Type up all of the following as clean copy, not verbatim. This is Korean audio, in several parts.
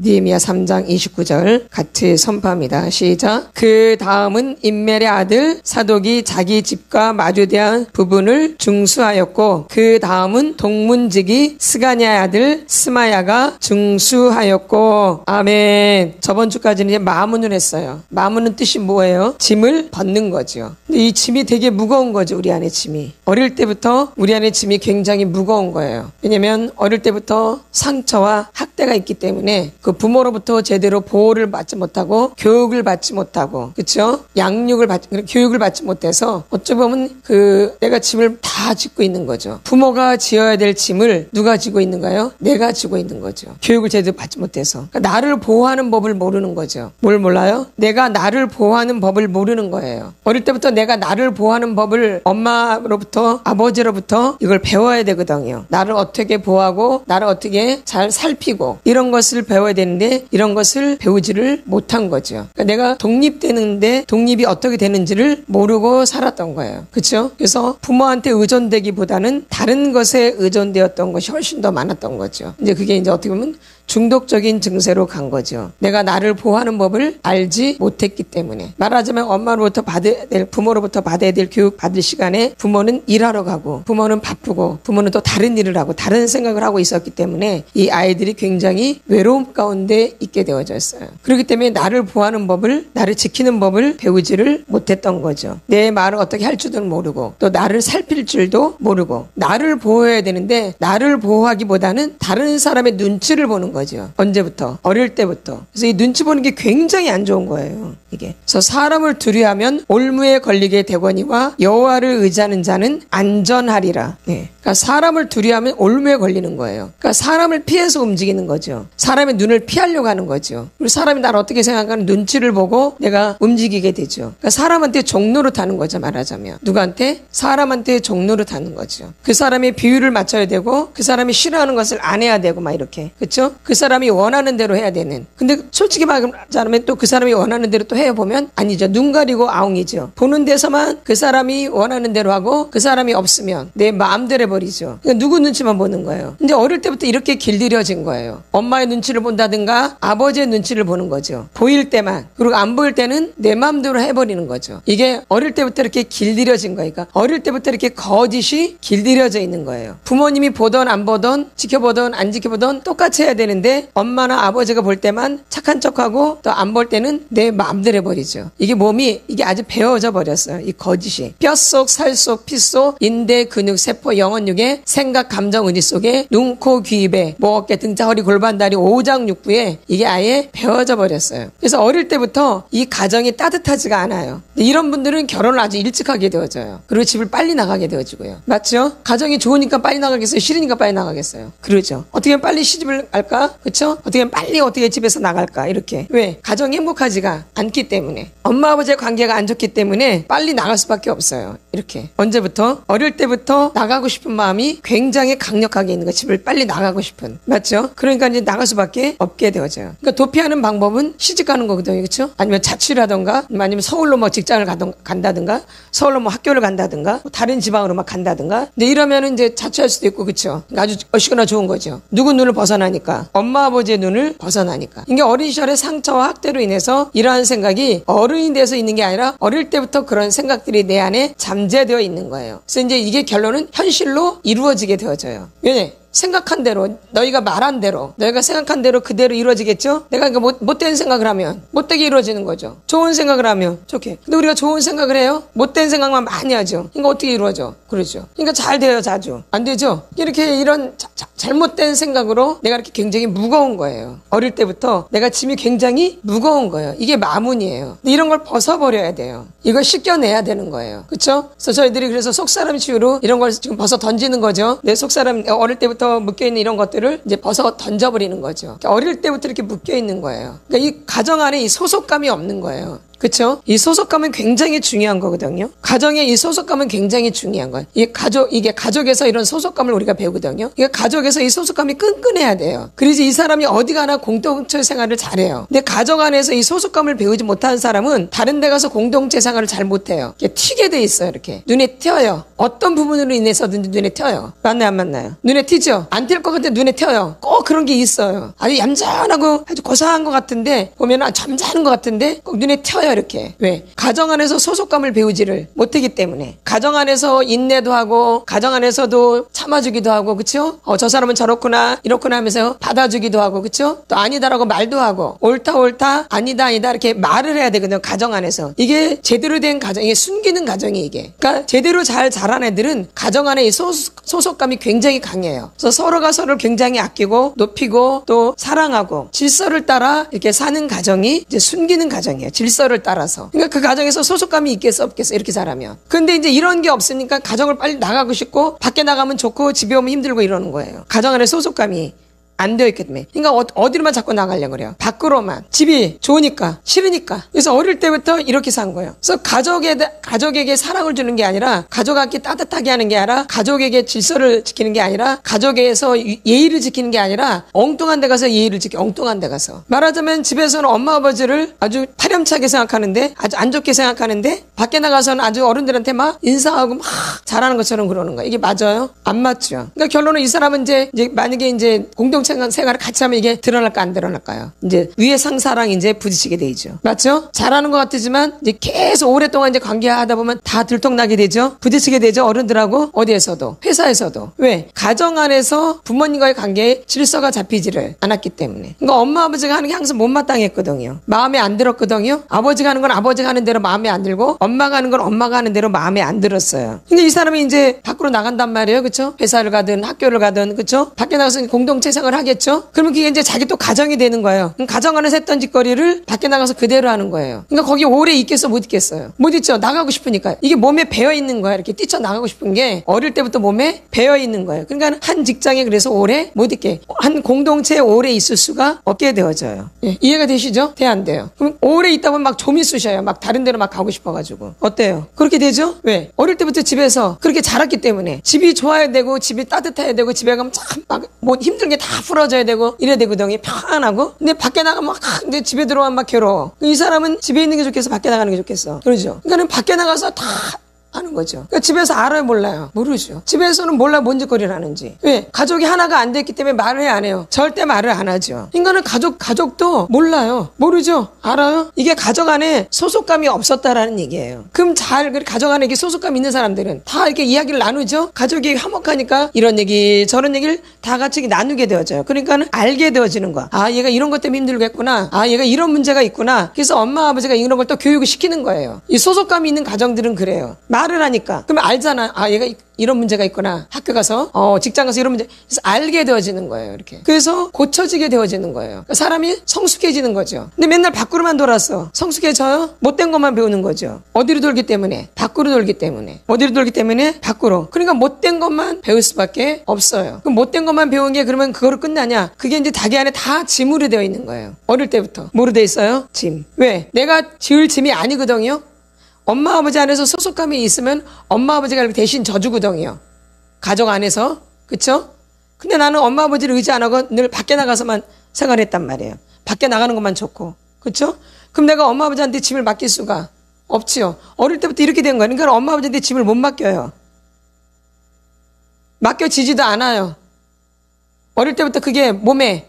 느헤미야 3장 29절 같이 선포합니다. 시작. 그 다음은 임멜의 아들 사독이 자기 집과 마주대한 부분을 중수하였고 그 다음은 동문지기 스가냐의 아들 스마야가 중수하였고. 아멘. 저번 주까지는 이제 마문을 했어요. 마문은 뜻이 뭐예요? 짐을 벗는 거죠. 근데 이 짐이 되게 무거운 거죠. 우리 안에 짐이. 어릴 때부터 우리 안에 짐이 굉장히 무거운 거예요. 왜냐면 어릴 때부터 상처와 학대가 있기 때문에 그 부모로부터 제대로 보호를 받지 못하고 교육을 받지 못하고 그렇죠? 교육을 받지 못해서 어찌 보면 내가 짐을 다 짓고 있는 거죠. 부모가 지어야 될 짐을 누가 지고 있는가요? 내가 지고 있는 거죠. 교육을 제대로 받지 못해서. 그러니까 나를 보호하는 법을 모르는 거죠. 뭘 몰라요? 내가 나를 보호하는 법을 모르는 거예요. 어릴 때부터 내가 나를 보호하는 법을 엄마로부터 아버지로부터 이걸 배워야 되거든요. 나를 어떻게 보호하고 나를 어떻게 잘 살피고 이런 것을 배워야 되는데 이런 것을 배우지를 못한 거죠. 그러니까 내가 독립되는데 독립이 어떻게 되는지를 모르고 살았던 거예요. 그렇죠? 그래서 부모한테 의존되기보다는 다른 것에 의존되었던 것이 훨씬 더 많았던 거죠. 이제 그게 이제 어떻게 보면 중독적인 증세로 간 거죠. 내가 나를 보호하는 법을 알지 못했기 때문에. 말하자면 부모로부터 받아야 될 교육 받을 시간에 부모는 일하러 가고 부모는 바쁘고 부모는 또 다른 일을 하고 다른 생각을 하고 있었기 때문에 이 아이들이 굉장히 외로움 가운데 있게 되어졌어요. 그렇기 때문에 나를 보호하는 법을 나를 지키는 법을 배우지를 못했던 거죠. 내 말을 어떻게 할 줄도 모르고 또 나를 살필 줄도 모르고 나를 보호해야 되는데 나를 보호하기보다는 다른 사람의 눈치를 보는 거죠. 언제부터? 어릴 때부터. 그래서 이 눈치 보는 게 굉장히 안 좋은 거예요. 이게. 그래서 사람을 두려워하면 올무에 걸리게 되거니와 여호와를 의지하는 자는 안전하리라. 네. 그러니까 사람을 두려워하면 올무에 걸리는 거예요. 그러니까 사람을 피해서 움직이는 거죠. 사람의 눈을 피하려고 하는 거죠. 그리고 사람이 나를 어떻게 생각하는 눈치를 보고 내가 움직이게 되죠. 그러니까 사람한테 종로로 타는 거죠. 말하자면. 누구한테? 사람한테 종로로 타는 거죠. 그 사람의 비율을 맞춰야 되고 그 사람이 싫어하는 것을 안 해야 되고 막 이렇게. 그렇죠? 그 사람이 원하는 대로 해야 되는. 근데 솔직히 말하자면 또 그 사람이 원하는 대로 또 해보면 아니죠. 눈 가리고 아웅이죠. 보는 데서만 그 사람이 원하는 대로 하고 그 사람이 없으면 내 마음대로 해버리죠. 그러니까 누구 눈치만 보는 거예요. 근데 어릴 때부터 이렇게 길들여진 거예요. 엄마의 눈치를 본다든가 아버지의 눈치를 보는 거죠. 보일 때만. 그리고 안 보일 때는 내 마음대로 해버리는 거죠. 이게 어릴 때부터 이렇게 길들여진 거예요. 그러니까 어릴 때부터 이렇게 거짓이 길들여져 있는 거예요. 부모님이 보던 안 보던 지켜보던 안 지켜보던 똑같이 해야 되는데 엄마나 아버지가 볼 때만 착한 척하고 또 안 볼 때는 내 마음대로 해버리죠. 이게 이게 아주 배워져 버렸어요. 이 거짓이. 뼛속, 살속, 피속, 인대, 근육, 세포, 영혼육에 생각, 감정, 의지 속에 눈, 코, 귀, 입에 목, 어깨, 등짝, 허리, 골반, 다리, 오장육부에 이게 아예 배워져 버렸어요. 그래서 어릴 때부터 이 가정이 따뜻하지가 않아요. 이런 분들은 결혼을 아주 일찍 하게 되어져요. 그리고 집을 빨리 나가게 되어지고요. 맞죠? 가정이 좋으니까 빨리 나가겠어요? 싫으니까 빨리 나가겠어요? 그러죠. 어떻게 하면 빨리 시집을 갈까? 그렇죠? 어떻게 하면 빨리 집에서 나갈까? 이렇게. 왜? 가정이 행복하지가 않기 때문에. 엄마 아버지의 관계가 안 좋기 때문에 빨리 나갈 수밖에 없어요. 이렇게. 언제부터? 어릴 때부터 나가고 싶은 마음이 굉장히 강력하게 있는 거예요. 집을 빨리 나가고 싶은. 맞죠? 그러니까 이제 나갈 수밖에 없게 되어져요. 그러니까 도피하는 방법은 시집 가는 거거든요. 그렇죠? 아니면 자취를 하던가 아니면 서울로 직장을 간다든가 서울로 학교를 간다든가 다른 지방으로 간다든가. 근데 이러면은 이제 자취할 수도 있고 그렇죠? 그러니까 아주 어시거나 좋은 거죠. 누구 눈을 벗어나니까? 엄마 아버지의 눈을 벗어나니까. 이게 어린 시절의 상처와 학대로 인해서 이러한 생각이 어른이 돼서 있는 게 아니라 어릴 때부터 그런 생각들이 내 안에 잠재되어 있는 거예요. 그래서 이제 이게 결론은 현실로 이루어지게 되어져요. 왜? 생각한 대로, 너희가 말한 대로, 너희가 생각한 대로 그대로 이루어지겠죠? 내가 못된 생각을 하면 못되게 이루어지는 거죠. 좋은 생각을 하면 좋게. 근데 우리가 좋은 생각을 해요? 못된 생각만 많이 하죠. 그러니까 어떻게 이루어져? 그러죠. 그러니까 잘 돼요, 자주. 안 되죠? 이렇게 이런 잘못된 생각으로 내가 이렇게 굉장히 무거운 거예요. 어릴 때부터 내가 짐이 굉장히 무거운 거예요. 이게 마문이에요. 근데 이런 걸 벗어버려야 돼요. 이걸 씻겨내야 되는 거예요. 그렇죠? 그래서 저희들이 그래서 속사람 치유로 이런 걸 지금 벗어 던지는 거죠. 내 속사람 어릴 때부터 묶여있는 이런 것들을 이제 벗어 던져버리는 거죠. 어릴 때부터 이렇게 묶여있는 거예요. 그러니까 이 가정 안에 이 소속감이 없는 거예요. 그쵸? 이 소속감은 굉장히 중요한 거거든요. 가정의 이 소속감은 굉장히 중요한 거예요. 이게 가족에서 이런 소속감을 우리가 배우거든요. 이게 가족에서 이 소속감이 끈끈해야 돼요. 그래서 이 사람이 어디 가나 공동체 생활을 잘해요. 근데 가정 안에서 이 소속감을 배우지 못하는 사람은 다른 데 가서 공동체 생활을 잘 못해요. 이게 튀게 돼 있어요. 이렇게 눈에 띄어요. 어떤 부분으로 인해서든지 눈에 띄어요. 맞나요, 안 맞나요? 눈에 띄죠? 안 띌 것 같은데 눈에 띄어요. 꼭 그런 게 있어요. 아주 얌전하고 아주 고상한 것 같은데 보면 점잖은 것 같은데 꼭 눈에 띄어요. 이렇게. 왜? 가정 안에서 소속감을 배우지를 못하기 때문에. 가정 안에서 인내도 하고 가정 안에서도 참아주기도 하고, 그쵸? 저 사람은 저렇구나 이렇구나 하면서 받아주기도 하고, 그쵸? 또 아니다라고 말도 하고, 옳다 아니다 이렇게 말을 해야 되거든요. 가정 안에서. 이게 제대로 된 가정, 이게 숨기는 가정이 이게. 그러니까 제대로 잘 자란 애들은 가정 안에 이 소속감이 굉장히 강해요. 그래서 서로가 서로를 굉장히 아끼고 높이고 또 사랑하고 질서를 따라 이렇게 사는 가정이 이제 숨기는 가정이에요. 질서를 따라서. 그러니까 그 가정에서 소속감이 있겠어 없겠어 이렇게 자라면. 근데 이제 이런 게 없으니까 가정을 빨리 나가고 싶고 밖에 나가면 좋고 집에 오면 힘들고 이러는 거예요. 가정 안에 소속감이 안 되어 있기 때문에. 그러니까 어디로만 자꾸 나가려고 그래요. 밖으로만. 집이 좋으니까, 싫으니까. 그래서 어릴 때부터 이렇게 산 거예요. 그래서 가족에게 사랑을 주는 게 아니라, 가족에게 따뜻하게 하는 게 아니라, 가족에게 질서를 지키는 게 아니라, 가족에서 예의를 지키는 게 아니라, 엉뚱한 데 가서 예의를 지켜, 엉뚱한 데 가서. 말하자면 집에서는 엄마 아버지를 아주 파렴치하게 생각하는데, 아주 안 좋게 생각하는데, 밖에 나가서는 아주 어른들한테 막 인사하고 막 잘하는 것처럼 그러는 거예요. 이게 맞아요? 안 맞죠. 그러니까 결론은 이 사람은 이제 만약에 이제 공동체 생활을 같이 하면 이게 드러날까 안 드러날까요? 이제 위에 상사랑 이제 부딪히게 되죠. 맞죠? 잘하는 것 같지만 이제 계속 오랫동안 이제 관계하다 보면 다 들통나게 되죠. 부딪히게 되죠. 어른들하고 어디에서도 회사에서도. 왜? 가정 안에서 부모님과의 관계에 질서가 잡히지를 않았기 때문에. 그러니까 엄마 아버지가 하는 게 항상 못마땅했거든요. 마음에 안 들었거든요. 아버지가 하는 건 아버지가 하는 대로 마음에 안 들고 엄마가 하는 건 엄마가 하는 대로 마음에 안 들었어요. 근데 이 사람이 이제 밖으로 나간단 말이에요. 그렇죠? 회사를 가든 학교를 가든 그렇죠? 밖에 나가서 공동체 생활을 하겠죠? 그러면 그게 이제 자기 또 가정이 되는 거예요. 그럼 가정 안에서 했던 짓거리를 밖에 나가서 그대로 하는 거예요. 그러니까 거기 오래 있겠어? 못 있겠어요? 못 있죠? 나가고 싶으니까. 이게 몸에 배어 있는 거야. 이렇게 뛰쳐나가고 싶은 게 어릴 때부터 몸에 배어 있는 거예요. 그러니까 한 직장에 그래서 오래 못 있게, 한 공동체에 오래 있을 수가 없게 되어져요. 예, 이해가 되시죠? 돼, 안 돼요? 그럼 오래 있다 보면 막 좀이 쑤셔요. 막 다른 데로 막 가고 싶어가지고. 어때요? 그렇게 되죠? 왜? 어릴 때부터 집에서 그렇게 자랐기 때문에. 집이 좋아야 되고 집이 따뜻해야 되고 집에 가면 참 막 뭐 힘든 게 다 풀어져야 되고 이래야 되거든요. 편안하고. 근데 밖에 나가면 막 근데 집에 들어오면 막 괴로워. 이 사람은 집에 있는 게 좋겠어? 밖에 나가는 게 좋겠어? 그러죠? 그러니까는 밖에 나가서 다 하는 거죠. 그러니까 집에서 알아요, 몰라요? 모르죠. 집에서는 몰라 뭔 짓거리를 하는지. 왜? 가족이 하나가 안 됐기 때문에 말을 안 해요. 절대 말을 안 하죠. 인간은 가족도 몰라요. 모르죠? 알아요? 이게 가족 안에 소속감이 없었다라는 얘기예요. 그럼 가족 안에 이렇게 소속감 있는 사람들은 다 이렇게 이야기를 나누죠? 가족이 화목하니까 이런 얘기, 저런 얘기를 다 같이 나누게 되어져요. 그러니까는 알게 되어지는 거야. 아, 얘가 이런 것 때문에 힘들겠구나. 아, 얘가 이런 문제가 있구나. 그래서 엄마, 아버지가 이런 걸 또 교육을 시키는 거예요. 이 소속감이 있는 가정들은 그래요. 말을 하니까. 그러면 알잖아. 아, 얘가 이런 문제가 있구나. 학교 가서, 직장 가서 이런 문제. 그래서 알게 되어지는 거예요. 이렇게. 그래서 고쳐지게 되어지는 거예요. 그러니까 사람이 성숙해지는 거죠. 근데 맨날 밖으로만 돌았어. 성숙해져요? 못된 것만 배우는 거죠. 어디로 돌기 때문에? 밖으로 돌기 때문에. 어디로 돌기 때문에? 밖으로. 그러니까 못된 것만 배울 수밖에 없어요. 그럼 못된 것만 배운 게 그러면 그거로 끝나냐? 그게 이제 자기 안에 다 짐으로 되어 있는 거예요. 어릴 때부터. 뭐로 되어 있어요? 짐. 왜? 내가 지을 짐이 아니거든요. 엄마 아버지 안에서 소속감이 있으면 엄마 아버지가 대신 져주거든요. 가족 안에서. 그쵸? 근데 나는 엄마 아버지를 의지 안 하고 늘 밖에 나가서만 생활했단 말이에요. 밖에 나가는 것만 좋고. 그쵸? 그럼 내가 엄마 아버지한테 짐을 맡길 수가 없지요. 어릴 때부터 이렇게 된 거예요. 그러니까 엄마 아버지한테 짐을 못 맡겨요. 맡겨지지도 않아요. 어릴 때부터 그게 몸에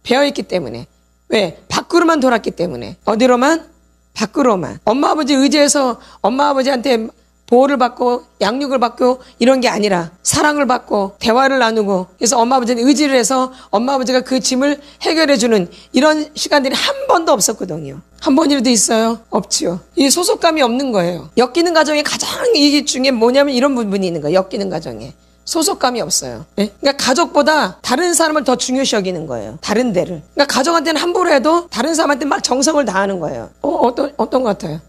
배어있기 때문에. 왜? 밖으로만 돌았기 때문에. 어디로만? 밖으로만. 엄마 아버지 의지해서 엄마 아버지한테 보호를 받고 양육을 받고 이런 게 아니라 사랑을 받고 대화를 나누고 그래서 엄마 아버지한테 의지를 해서 엄마 아버지가 그 짐을 해결해주는 이런 시간들이 한 번도 없었거든요. 한 번이라도 있어요? 없지요. 이 소속감이 없는 거예요. 엮이는 가정에 가장 이 중에 뭐냐면 이런 부분이 있는 거예요. 엮이는 가정에. 소속감이 없어요. 네? 그러니까 가족보다 다른 사람을 더 중요시 여기는 거예요. 다른 데를. 그러니까 가족한테는 함부로 해도 다른 사람한테 막 정성을 다하는 거예요. 어떤 것 같아요?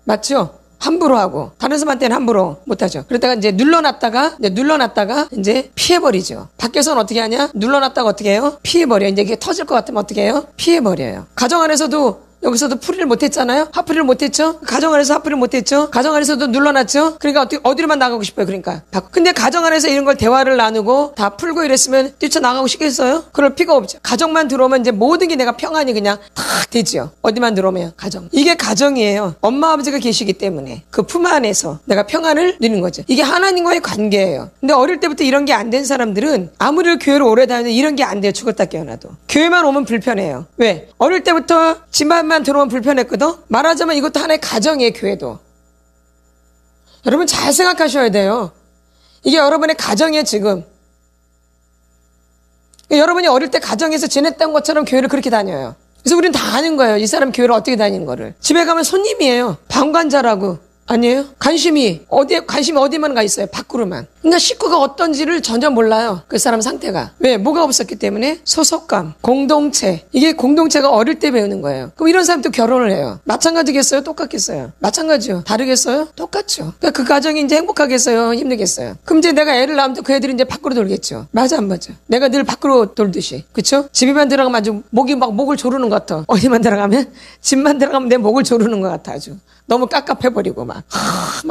맞죠? 함부로 하고 다른 사람한테는 함부로 못하죠. 그러다가 이제 눌러놨다가 이제 피해버리죠. 밖에서는 어떻게 하냐? 눌러놨다가 어떻게 해요? 피해버려. 이제 이게 터질 것 같으면 어떻게 해요? 피해버려요. 가정 안에서도 여기서도 풀이를 못했잖아요. 화풀이를 못했죠. 가정 안에서 화풀이를 못했죠. 가정 안에서도 눌러놨죠. 그러니까 어디로만 나가고 싶어요. 그러니까. 근데 가정 안에서 이런 걸 대화를 나누고 다 풀고 이랬으면 뛰쳐나가고 싶겠어요? 그럴 필요가 없죠. 가정만 들어오면 이제 모든 게 내가 평안이 그냥 탁 되죠. 어디만 들어오면 가정. 이게 가정이에요. 엄마 아버지가 계시기 때문에 그 품 안에서 내가 평안을 누리는 거죠. 이게 하나님과의 관계예요. 근데 어릴 때부터 이런 게 안 된 사람들은 아무리 교회를 오래 다니는데 이런 게 안 돼요. 죽었다 깨어나도. 교회만 오면 불편해요. 왜? 어릴 때부터 집안만 들어오면 불편했거든. 말하자면 이것도 하나의 가정이에요. 교회도. 여러분 잘 생각하셔야 돼요. 이게 여러분의 가정이에요. 지금. 여러분이 어릴 때 가정에서 지냈던 것처럼 교회를 그렇게 다녀요. 그래서 우리는 다 아는 거예요. 이 사람 교회를 어떻게 다니는 거를. 집에 가면 손님이에요. 방관자라고. 아니에요? 관심이 어디만 가 있어요? 밖으로만. 그러니까 식구가 어떤지를 전혀 몰라요. 그 사람 상태가. 왜? 뭐가 없었기 때문에? 소속감, 공동체. 이게 공동체가 어릴 때 배우는 거예요. 그럼 이런 사람도 결혼을 해요. 마찬가지겠어요? 똑같겠어요? 마찬가지요. 다르겠어요? 똑같죠. 그러니까 그 가정이 이제 행복하겠어요? 힘들겠어요? 그럼 이제 내가 애를 낳으면 그 애들이 이제 밖으로 돌겠죠. 맞아 안 맞아? 내가 늘 밖으로 돌듯이. 그쵸? 집에만 들어가면 아주 목을 조르는 것 같아. 어디만 들어가면? 집만 들어가면 내 목을 조르는 것 같아 아주. 너무 깝깝해버리고 막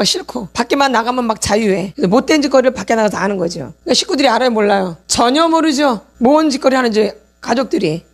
싫고. 밖에만 나가면 막 자유해. 못된 짓거리를 밖에 나가서 아는 거죠. 그러니까 식구들이 알아요, 몰라요? 전혀 모르죠. 뭔 짓거리 하는지 가족들이.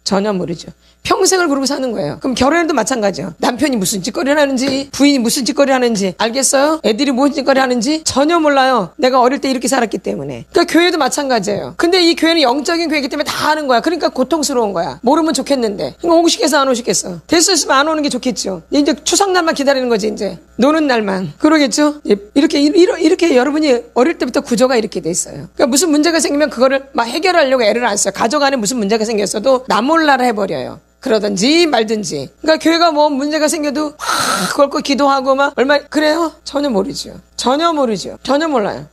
전혀 모르죠. 평생을 그러고 사는 거예요. 그럼 결혼해도 마찬가지예요. 남편이 무슨 짓거리를 하는지, 부인이 무슨 짓거리를 하는지 알겠어요? 애들이 무슨 짓거리를 하는지 전혀 몰라요. 내가 어릴 때 이렇게 살았기 때문에. 그러니까 교회도 마찬가지예요. 근데 이 교회는 영적인 교회이기 때문에 다 아는 거야. 그러니까 고통스러운 거야. 모르면 좋겠는데. 그러니까 오고 싶겠어, 안 오시겠어? 됐었으면 안 오는 게 좋겠죠. 이제 추석날만 기다리는 거지, 이제. 노는 날만. 그러겠죠? 이렇게 여러분이 어릴 때부터 구조가 이렇게 돼 있어요. 그러니까 무슨 문제가 생기면 그거를 막 해결하려고 애를 안 써요. 가족 안에 무슨 문제가 생겼어도 나 몰라라 해버려요. 그러든지 말든지. 그러니까 교회가 뭐 문제가 생겨도 그걸 꼭 기도하고 막 얼마 그래요? 전혀 모르죠. 전혀 모르죠. 전혀 몰라요.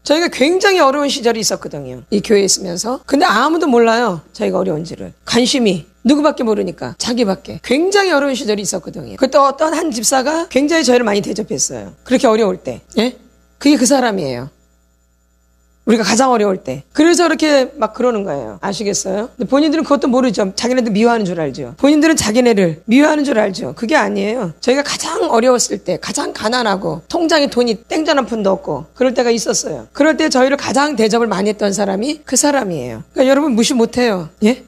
저희가 굉장히 어려운 시절이 있었거든요. 이 교회에 있으면서. 근데 아무도 몰라요. 저희가 어려운지를. 관심이. 누구밖에 모르니까. 자기밖에. 굉장히 어려운 시절이 있었거든요. 그때 어떤 한 집사가 굉장히 저희를 많이 대접했어요. 그렇게 어려울 때. 예? 그게 그 사람이에요. 우리가 가장 어려울 때. 그래서 이렇게 막 그러는 거예요. 아시겠어요? 근데 본인들은 그것도 모르죠. 자기네들 미워하는 줄 알죠. 본인들은 자기네를 미워하는 줄 알죠. 그게 아니에요. 저희가 가장 어려웠을 때, 가장 가난하고 통장에 돈이 땡전 한 푼도 없고 그럴 때가 있었어요. 그럴 때 저희를 가장 대접을 많이 했던 사람이 그 사람이에요. 그러니까 여러분 무시 못해요. 예?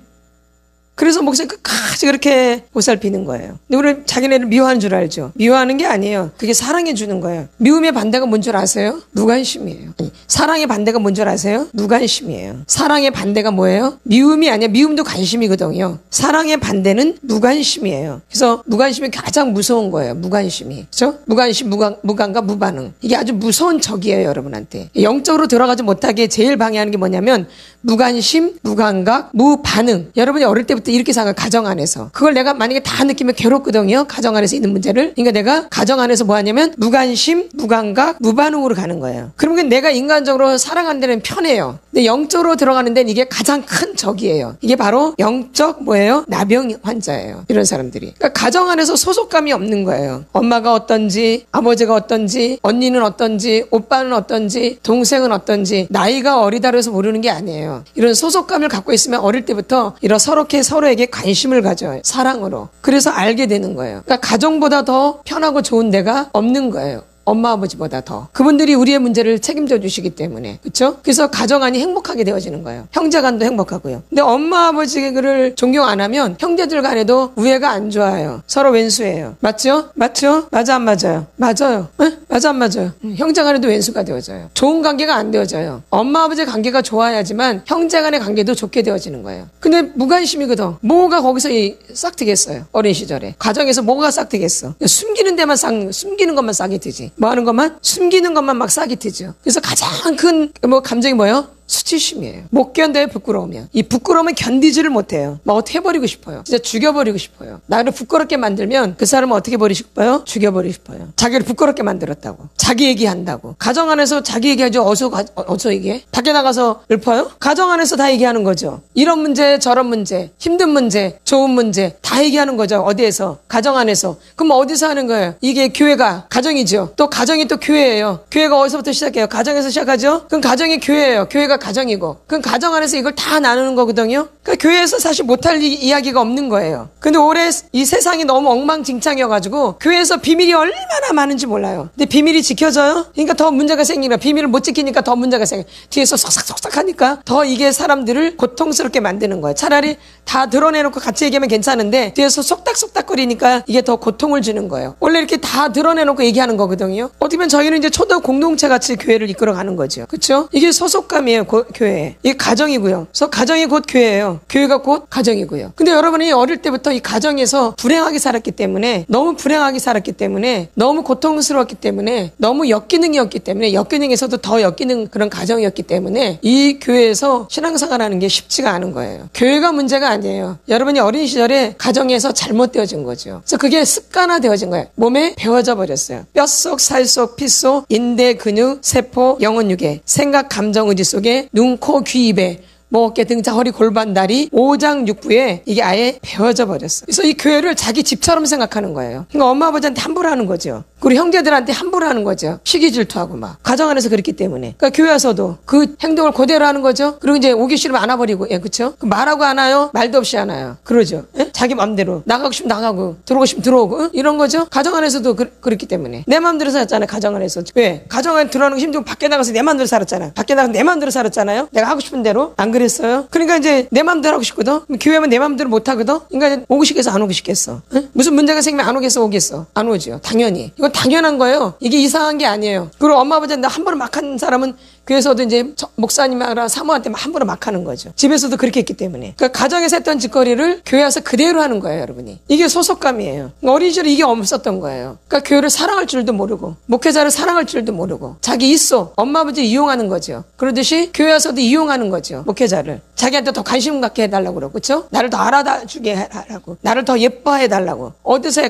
그래서 목사님 끝까지 그렇게 보살피는 거예요. 근데 우리 자기네를 미워하는 줄 알죠? 미워하는 게 아니에요. 그게 사랑해 주는 거예요. 미움의 반대가 뭔 줄 아세요? 무관심이에요. 아니, 사랑의 반대가 뭔 줄 아세요? 무관심이에요. 사랑의 반대가 뭐예요? 미움이 아니야. 미움도 관심이거든요. 사랑의 반대는 무관심이에요. 그래서 무관심이 가장 무서운 거예요. 무관심이. 그렇죠? 무관심, 무감과 무반응. 이게 아주 무서운 적이에요, 여러분한테. 영적으로 들어가지 못하게 제일 방해하는 게 뭐냐면 무관심, 무감각, 무반응. 여러분이 어릴 때부터 이렇게 생각, 가정 안에서. 그걸 내가 만약에 다 느끼면 괴롭거든요. 가정 안에서 있는 문제를. 그러니까 내가 가정 안에서 뭐 하냐면 무관심, 무감각, 무반응으로 가는 거예요. 그러면 내가 인간적으로 살아가는 데는 편해요. 근데 영적으로 들어가는 데는 이게 가장 큰 적이에요. 이게 바로 영적 뭐예요? 나병 환자예요. 이런 사람들이. 그러니까 가정 안에서 소속감이 없는 거예요. 엄마가 어떤지, 아버지가 어떤지, 언니는 어떤지, 오빠는 어떤지, 동생은 어떤지, 나이가 어리다 그래서 모르는 게 아니에요. 이런 소속감을 갖고 있으면 어릴 때부터 이런 서로에게 관심을 가져요. 사랑으로. 그래서 알게 되는 거예요. 그러니까 가정보다 더 편하고 좋은 데가 없는 거예요. 엄마 아버지보다 더. 그분들이 우리의 문제를 책임져 주시기 때문에. 그렇죠? 그래서 가정안이 행복하게 되어지는 거예요. 형제간도 행복하고요. 근데 엄마 아버지를 존경 안 하면 형제들 간에도 우애가 안 좋아요. 서로 왼수예요. 맞죠? 맞죠? 맞아 안 맞아요? 맞아요. 응? 맞아 안 맞아요? 형제 간에도 왼수가 되어져요. 좋은 관계가 안 되어져요. 엄마 아버지 관계가 좋아야지만 형제 간의 관계도 좋게 되어지는 거예요. 근데 무관심이거든. 뭐가 거기서 싹트겠어요. 어린 시절에. 가정에서 뭐가 싹트겠어. 숨기는 것만 싹이 트지. 뭐 하는 것만? 숨기는 것만 막 싹이 트죠. 그래서 가장 큰 감정이 뭐예요? 수치심이에요. 못 견뎌요, 부끄러우면. 이 부끄러움은 견디지를 못해요. 막 어떻게 해버리고 싶어요. 진짜 죽여버리고 싶어요. 나를 부끄럽게 만들면 그 사람은 어떻게 버리고 싶어요? 죽여버리고 싶어요. 자기를 부끄럽게 만들었다고. 자기 얘기한다고. 가정 안에서 자기 얘기하죠. 어서 얘기해? 밖에 나가서 읊어요? 가정 안에서 다 얘기하는 거죠. 이런 문제, 저런 문제, 힘든 문제, 좋은 문제 다 얘기하는 거죠. 어디에서? 가정 안에서. 그럼 어디서 하는 거예요? 이게 교회가 가정이죠. 또 가정이 또 교회예요. 교회가 어디서부터 시작해요? 가정에서 시작하죠? 그럼 가정이 교회예요. 교회가 교회가 가정이고 그 가정 안에서 이걸 다 나누는 거거든요. 그러니까 교회에서 사실 못할 이야기가 없는 거예요. 근데 올해 이 세상이 너무 엉망진창이어가지고 교회에서 비밀이 얼마나 많은지 몰라요. 근데 비밀이 지켜져요? 그러니까 더 문제가 생기나. 비밀을 못 지키니까 더 문제가 생겨. 뒤에서 속삭속삭 하니까 더 이게 사람들을 고통스럽게 만드는 거예요. 차라리 다 드러내놓고 같이 얘기하면 괜찮은데 뒤에서 속닥속닥거리니까 이게 더 고통을 주는 거예요. 원래 이렇게 다 드러내놓고 얘기하는 거거든요. 어떻게 보면 저희는 이제 초등 공동체 같이 교회를 이끌어가는 거죠. 그렇죠? 이게 소속감이에요. 교회. 이게 가정이고요. 그래서 가정이 곧 교회예요. 교회가 곧 가정이고요. 근데 여러분이 어릴 때부터 이 가정에서 불행하게 살았기 때문에 너무 불행하게 살았기 때문에 너무 고통스러웠기 때문에 너무 역기능이었기 때문에 역기능에서도 더 역기능 그런 가정이었기 때문에 이 교회에서 신앙생활하는 게 쉽지가 않은 거예요. 교회가 문제가 아니에요. 여러분이 어린 시절에 가정에서 잘못되어진 거죠. 그래서 그게 습관화되어진 거예요. 몸에 배워져 버렸어요. 뼛속, 살속, 피속, 인대, 근육, 세포, 영혼, 유계, 생각, 감정, 의지 속에 눈, 코, 귀, 입에 뭐 어깨, 등자, 허리, 골반, 다리, 오장육부에 이게 아예 배워져 버렸어요. 그래서 이 교회를 자기 집처럼 생각하는 거예요. 그러니까 엄마 아버지한테 함부로 하는 거죠. 우리 형제들한테 함부로 하는 거죠. 시기 질투하고 막 가정 안에서 그렇기 때문에. 그러니까 교회 와서도 그 행동을 그대로 하는 거죠. 그리고 이제 오기 싫으면 안아버리고, 예, 그렇죠? 말하고 안 와요? 말도 없이 안 와요. 그러죠. 예? 자기 마음대로 나가고 싶으면 나가고 들어오고 싶으면 들어오고, 이런 거죠. 가정 안에서도 그렇기 때문에 내 마음대로 살았잖아요. 가정 안에서. 왜? 가정 안에 들어가는 거 힘들고 밖에 나가서 내 마음대로 살았잖아. 밖에 나가서 내 마음대로 살았잖아요. 내가 하고 싶은 대로. 안 그랬어요? 그러니까 이제 내 마음대로 하고 싶거든. 교회면 내 마음대로 못 하거든. 그러니까 오고 싶겠어, 안 오고 싶겠어? 예? 무슨 문제가 생기면 안 오겠어, 오겠어? 안 오죠. 당연히. 이건 당연한 거예요. 이게 이상한 게 아니에요. 그리고 엄마 아버지한테 함부로 막 하는 사람은 교회에서도 이제 목사님이랑 사모한테 함부로 막 하는 거죠. 집에서도 그렇게 했기 때문에. 그러니까 가정에서 했던 짓거리를 교회 와서 그대로 하는 거예요, 여러분이. 이게 소속감이에요. 어린 시절에 이게 없었던 거예요. 그러니까 교회를 사랑할 줄도 모르고, 목회자를 사랑할 줄도 모르고, 자기 있어. 엄마 아버지 이용하는 거죠. 그러듯이 교회 와서도 이용하는 거죠. 목회자를. 자기한테 더 관심 갖게 해달라고 그러고, 그렇죠? 나를 더 알아주게 하라고, 나를 더 예뻐해달라고. 어디서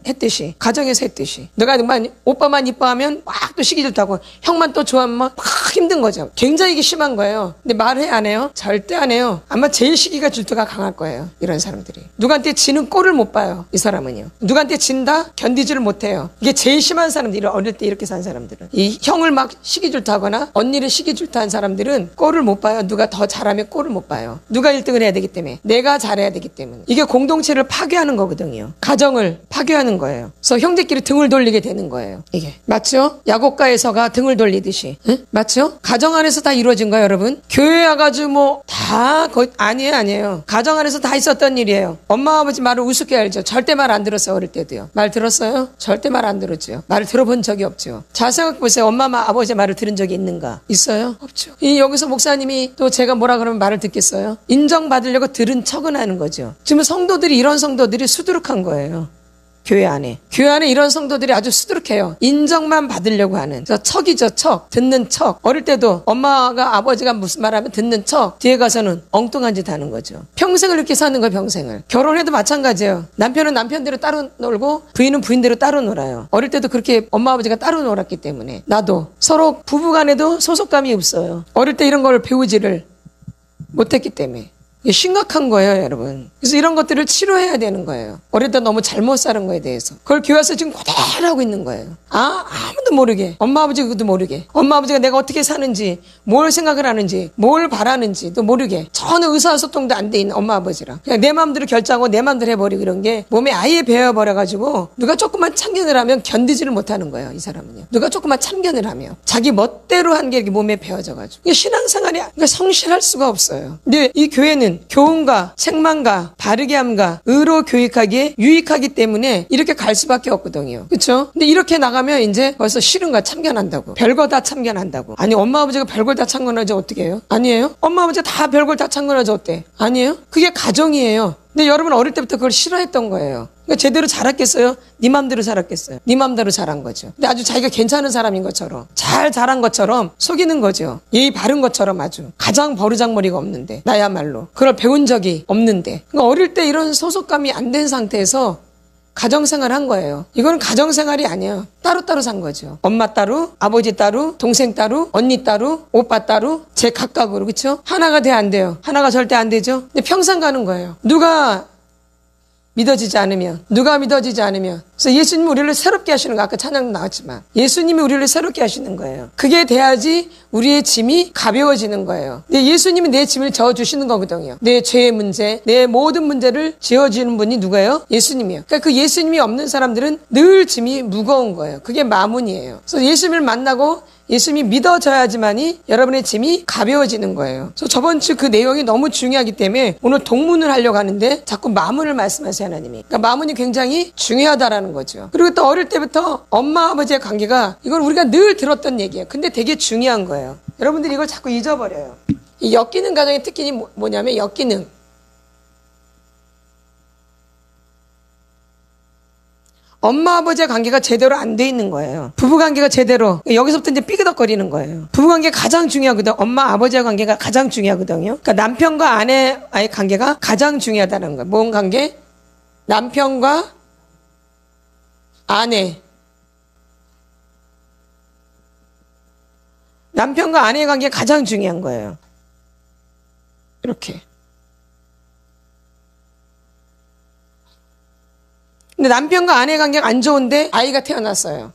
했듯이, 가정에서 했듯이. 너가 오빠만 이뻐하면 막 또 시기 질투하고, 형만 또 좋아하면 막 힘든 거죠. 굉장히 이게 심한 거예요. 근데 말해 안 해요? 절대 안 해요. 아마 제일 시기가 질투가 강할 거예요. 이런 사람들이. 누구한테 지는 꼴을 못 봐요. 이 사람은요. 누구한테 진다? 견디지를 못해요. 이게 제일 심한 사람들이, 어릴 때 이렇게 산 사람들은. 이 형을 막 시기 질투하거나 언니를 시기 질투한 사람들은 꼴을 못 봐요. 누가 더 잘하면 꼴을 못 봐요. 누가 1등을 해야 되기 때문에. 내가 잘해야 되기 때문에. 이게 공동체를 파괴하는 거거든요. 가정을 파괴하는 거예요. 그래서 형제끼리 등을 돌리게 되는 거예요. 이게. 맞죠? 야곱과에서가 등을 돌리듯이. 응? 맞죠? 가정 안에서 다 이루어진 거예요, 여러분. 교회 와가지고 뭐 다 아니에요. 가정 안에서 다 있었던 일이에요. 엄마 아버지 말을 우습게 알죠. 절대 말 안 들었어요. 어릴 때도요. 말 들었어요? 절대 말 안 들었죠. 말을 들어본 적이 없죠. 잘 생각해 보세요. 엄마 아버지 말을 들은 적이 있는가? 있어요? 없죠. 여기서 목사님이 또 제가 뭐라 그러면 말을 듣겠어요? 인정받으려고 들은 척은 하는 거죠. 지금 성도들이, 이런 성도들이 수두룩한 거예요. 교회 안에 이런 성도들이 아주 수두룩해요. 인정만 받으려고 하는. 저 척이죠, 척. 듣는 척. 어릴 때도 엄마가 아버지가 무슨 말하면 듣는 척. 뒤에 가서는 엉뚱한 짓 하는 거죠. 평생을 이렇게 사는 거예요, 평생을. 결혼해도 마찬가지예요. 남편은 남편대로 따로 놀고 부인은 부인대로 따로 놀아요. 어릴 때도 그렇게 엄마 아버지가 따로 놀았기 때문에. 나도 서로 부부간에도 소속감이 없어요. 어릴 때 이런 걸 배우지를 못했기 때문에. 이게 심각한 거예요, 여러분. 그래서 이런 것들을 치료해야 되는 거예요. 어릴 때 너무 잘못 사는 거에 대해서. 그걸 교회에서 지금 그대로 하고 있는 거예요. 아무도 모르게. 엄마 아버지도 모르게. 엄마 아버지가 내가 어떻게 사는지, 뭘 생각을 하는지, 뭘 바라는지도 모르게. 전혀 의사소통도 안 돼 있는 엄마 아버지랑. 그냥 내 마음대로 결정하고 내 마음대로 해버리고, 이런 게 몸에 아예 배워버려가지고 누가 조금만 참견을 하면 견디지를 못하는 거예요, 이 사람은요. 누가 조금만 참견을 하면 자기 멋대로 한 게 이렇게 몸에 배워져가지고. 이게 신앙생활이 그러니까 성실할 수가 없어요. 근데 이 교회는 교훈과 책망과 바르게 함과 의로 교육하기에 유익하기 때문에 이렇게 갈 수밖에 없거든요. 그렇죠? 근데 이렇게 나가면 이제 벌써 싫은가 참견한다고. 별거 다 참견한다고. 아니, 엄마 아버지가 별걸 다 참견하지 어떻게 해요? 아니에요? 엄마 아버지가 다 별걸 다 참견하지 어때? 아니에요? 그게 가정이에요. 근데 여러분 어릴 때부터 그걸 싫어했던 거예요. 그러니까 제대로 자랐겠어요? 네 맘대로 자랐겠어요? 네 맘대로 자란 거죠. 근데 아주 자기가 괜찮은 사람인 것처럼, 잘 자란 것처럼 속이는 거죠. 예의 바른 것처럼 아주. 가장 버르장머리가 없는데, 나야말로. 그걸 배운 적이 없는데. 그러니까 어릴 때 이런 소속감이 안 된 상태에서 가정생활 한 거예요. 이건 가정생활이 아니에요. 따로따로 산 거죠. 엄마 따로, 아버지 따로, 동생 따로, 언니 따로, 오빠 따로, 제 각각으로. 그렇죠? 하나가 돼 안 돼요? 하나가 절대 안 되죠? 근데 평생 가는 거예요. 누가 믿어지지 않으면, 누가 믿어지지 않으면. 그래서 예수님이 우리를 새롭게 하시는 거, 아까 찬양도 나왔지만 예수님이 우리를 새롭게 하시는 거예요. 그게 돼야지 우리의 짐이 가벼워지는 거예요. 근데 예수님이 내 짐을 져주시는 거거든요. 내 죄의 문제, 내 모든 문제를 지어주는 분이 누구예요? 예수님이에요. 그러니까 그 예수님이 없는 사람들은 늘 짐이 무거운 거예요. 그게 마문이에요. 그래서 예수님을 만나고 예수님이 믿어져야지만이 여러분의 짐이 가벼워지는 거예요. 그래서 저번 주 그 내용이 너무 중요하기 때문에 오늘 동문을 하려고 하는데 자꾸 마문을 말씀하세요, 하나님이. 그러니까 마문이 굉장히 중요하다라는 거죠. 그리고 또 어릴 때부터 엄마 아버지의 관계가, 이건 우리가 늘 들었던 얘기예요. 근데 되게 중요한 거예요. 여러분들이 이걸 자꾸 잊어버려요. 이 엮이는 가정의 특징이 뭐냐면 엮이는. 엄마 아버지의 관계가 제대로 안 돼 있는 거예요. 부부 관계가 제대로, 여기서부터 이제 삐그덕거리는 거예요. 부부 관계가 가장 중요하거든요. 엄마 아버지의 관계가 가장 중요하거든요. 그러니까 남편과 아내의 관계가 가장 중요하다는 거예요. 뭔 관계? 남편과 아내. 남편과 아내의 관계가 가장 중요한 거예요. 이렇게. 근데 남편과 아내의 관계가 안 좋은데 아이가 태어났어요.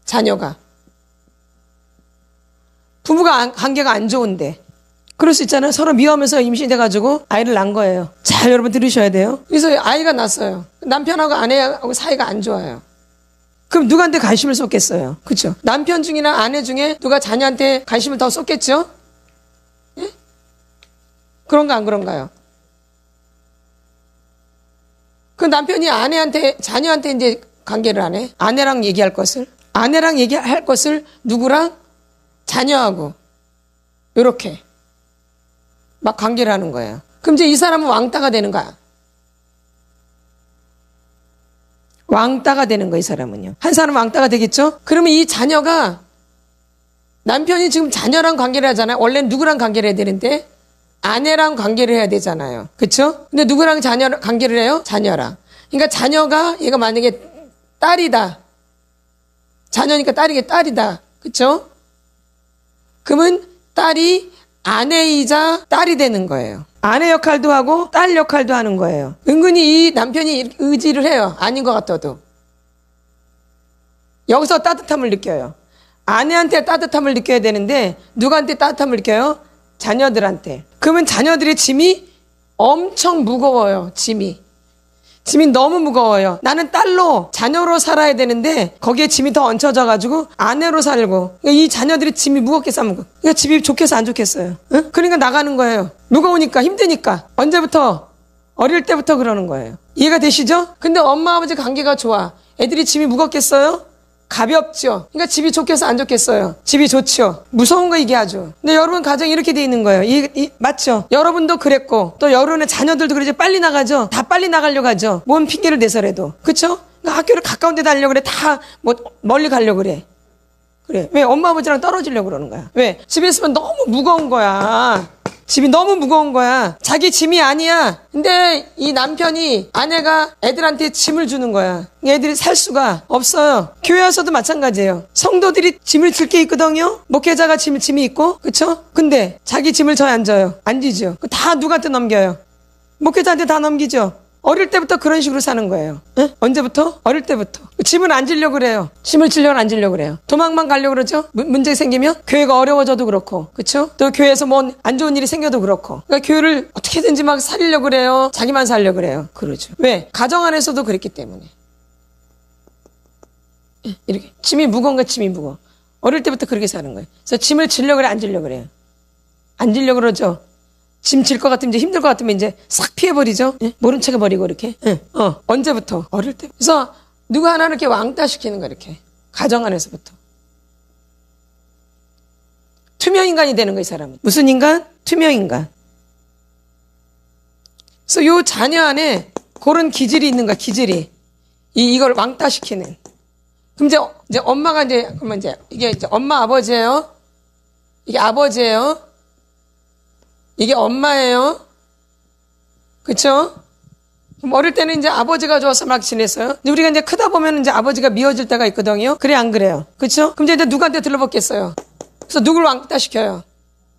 자녀가. 부부가 관계가 안 좋은데. 그럴 수 있잖아요. 서로 미워하면서 임신돼가지고 아이를 낳은 거예요. 잘 여러분 들으셔야 돼요. 그래서 아이가 났어요. 남편하고 아내하고 사이가 안 좋아요. 그럼 누구한테 관심을 쏟겠어요? 그렇죠? 남편 중이나 아내 중에 누가 자녀한테 관심을 더 쏟겠죠? 예? 그런가 안 그런가요? 그 남편이 아내한테, 자녀한테 이제 관계를 안 해? 아내랑 얘기할 것을? 아내랑 얘기할 것을 누구랑? 자녀하고. 요렇게. 막 관계를 하는 거예요. 그럼 이제 이 사람은 왕따가 되는 거야. 왕따가 되는 거야, 이 사람은요. 한 사람은 왕따가 되겠죠? 그러면 이 자녀가, 남편이 지금 자녀랑 관계를 하잖아요. 원래는 누구랑 관계를 해야 되는데? 아내랑 관계를 해야 되잖아요. 그쵸? 근데 누구랑 관계를 해요? 자녀랑. 그러니까 자녀가, 얘가 만약에 딸이다. 자녀니까 딸이다. 그쵸? 그러면 딸이 아내이자 딸이 되는 거예요. 아내 역할도 하고 딸 역할도 하는 거예요. 은근히 이 남편이 의지를 해요. 아닌 것 같아도. 여기서 따뜻함을 느껴요. 아내한테 따뜻함을 느껴야 되는데 누구한테 따뜻함을 느껴요? 자녀들한테. 그러면 자녀들의 짐이 엄청 무거워요. 짐이 너무 무거워요. 나는 딸로 자녀로 살아야 되는데 거기에 짐이 더 얹혀져가지고 아내로 살고, 이 자녀들이 짐이 무겁게 싸면 그러니까 집이 좋겠어 안 좋겠어요? 응? 그러니까 나가는 거예요. 무거우니까, 힘드니까. 언제부터? 어릴 때부터 그러는 거예요. 이해가 되시죠? 근데 엄마 아버지 관계가 좋아. 애들이 짐이 무겁겠어요? 가볍죠. 그러니까 집이 좋겠어 안 좋겠어요? 집이 좋죠. 무서운 거 이게 아주. 근데 여러분 가정이 이렇게 돼 있는 거예요. 맞죠? 여러분도 그랬고 또 여러분의 자녀들도 그러지. 빨리 나가죠. 다 빨리 나가려고 하죠. 뭔 핑계를 대서라도. 그쵸? 그러니까 학교를 가까운 데 다니려고 그래. 다 뭐 멀리 가려고 그래. 그래. 왜? 엄마 아버지랑 떨어지려고 그러는 거야. 왜? 집에 있으면 너무 무거운 거야. 집이 너무 무거운 거야. 자기 짐이 아니야. 근데 이 남편이, 아내가 애들한테 짐을 주는 거야. 애들이 살 수가 없어요. 교회 와서도 마찬가지예요. 성도들이 짐을 질 게 있거든요. 목회자가 짐이 있고, 그쵸? 근데 자기 짐을 져야 안 져요? 안 지죠. 다 누구한테 넘겨요? 목회자한테 다 넘기죠. 어릴 때부터 그런 식으로 사는 거예요. 응? 언제부터? 어릴 때부터. 짐을 안 지려고 그래요. 짐을 지려고 안 지려고 그래요. 도망만 가려고 그러죠. 문제 생기면 교회가 어려워져도 그렇고, 그렇죠? 또 교회에서 뭐 안 좋은 일이 생겨도 그렇고. 그러니까 교회를 어떻게든지 막 살리려고 그래요. 자기만 살려고 그래요. 그러죠. 왜? 가정 안에서도 그랬기 때문에. 이렇게 짐이 무거운가 짐이 무거워. 어릴 때부터 그렇게 사는 거예요. 그래서 짐을 지려고 그래 안 지려고 그래요? 안 지려고 그러죠. 짐 질 것 같으면, 이제 힘들 것 같으면 이제 싹 피해버리죠. 예? 모른 척 해버리고 이렇게. 예. 언제부터? 어릴 때. 그래서 누구 하나 이렇게 왕따시키는 거야, 이렇게. 가정 안에서부터. 투명인간이 되는 거야, 이 사람은. 무슨 인간? 투명인간. 그래서 요 자녀 안에 그런 기질이 있는 거야, 기질이. 이걸 왕따시키는. 그럼 이제 엄마가 그러면 이게 이제 엄마 아버지예요. 이게 아버지예요. 이게 엄마예요. 그쵸? 그럼 어릴 때는 이제 아버지가 좋아서 막 지냈어요. 근데 우리가 이제 크다 보면 이제 아버지가 미워질 때가 있거든요. 그래, 안 그래요? 그쵸? 그럼 이제 누구한테 들러붙겠어요? 그래서 누굴 왕따시켜요?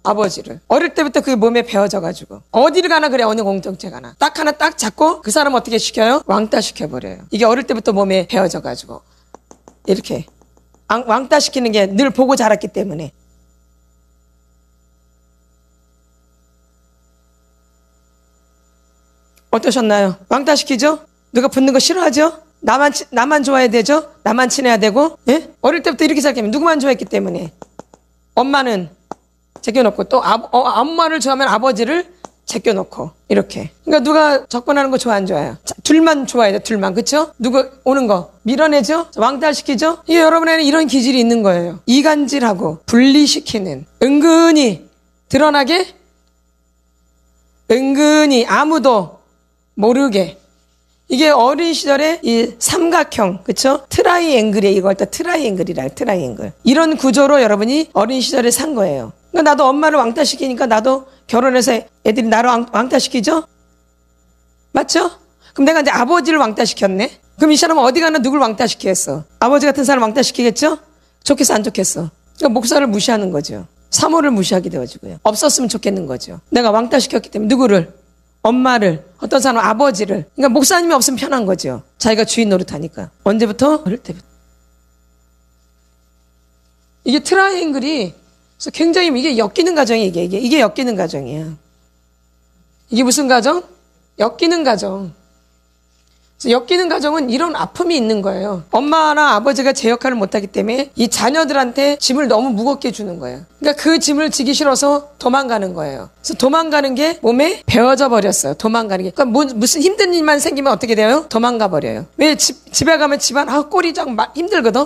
아버지를. 어릴 때부터 그게 몸에 배어져가지고 어디를 가나 그래. 어느 공동체 가나 딱 하나 딱 잡고 그 사람 어떻게 시켜요? 왕따 시켜버려요. 이게 어릴 때부터 몸에 배어져가지고 이렇게 왕따 시키는 게 늘 보고 자랐기 때문에. 어떠셨나요? 왕따 시키죠? 누가 붙는 거 싫어하죠? 나만 좋아해야 되죠? 나만 친해야 되고, 예? 어릴 때부터 이렇게 생각하면 누구만 좋아했기 때문에. 엄마는 제껴놓고, 또 엄마를 좋아하면 아버지를 제껴놓고, 이렇게. 그러니까 누가 접근하는 거 좋아, 안 좋아요? 자, 둘만 좋아해야 돼, 둘만. 그쵸? 누구 오는 거 밀어내죠? 왕따 시키죠? 이게 여러분에는 이런 기질이 있는 거예요. 이간질하고, 분리시키는, 은근히 드러나게, 은근히 아무도 모르게. 이게 어린 시절에 이 삼각형, 그쵸? 트라이앵글이에요. 이걸 또 트라이앵글이라, 트라이앵글. 이런 구조로 여러분이 어린 시절에 산 거예요. 그러니까 나도 엄마를 왕따시키니까 나도 결혼해서 애들이 나를 왕따시키죠? 맞죠? 그럼 내가 이제 아버지를 왕따시켰네? 그럼 이 사람은 어디 가나 누굴 왕따시키겠어? 아버지 같은 사람 왕따시키겠죠? 좋겠어, 안 좋겠어? 그러니까 목사를 무시하는 거죠. 사모를 무시하게 되어지고요. 없었으면 좋겠는 거죠. 내가 왕따시켰기 때문에 누구를? 엄마를, 어떤 사람은 아버지를. 그러니까 목사님이 없으면 편한 거죠. 자기가 주인 노릇하니까. 언제부터? 어릴 때부터. 이게 트라이앵글이 굉장히 이게 엮이는 가정이 이게 엮이는 가정이야. 이게 무슨 가정? 엮이는 가정. 그래서 엮이는 가정은 이런 아픔이 있는 거예요. 엄마나 아버지가 제 역할을 못하기 때문에 이 자녀들한테 짐을 너무 무겁게 주는 거예요. 그러니까 그 짐을 지기 싫어서 도망가는 거예요. 그래서 도망가는 게 몸에 배어져 버렸어요. 도망가는 게. 그러니까 무슨 힘든 일만 생기면 어떻게 돼요? 도망가 버려요. 왜 집에 가면 집안 꼴이정 힘들거든?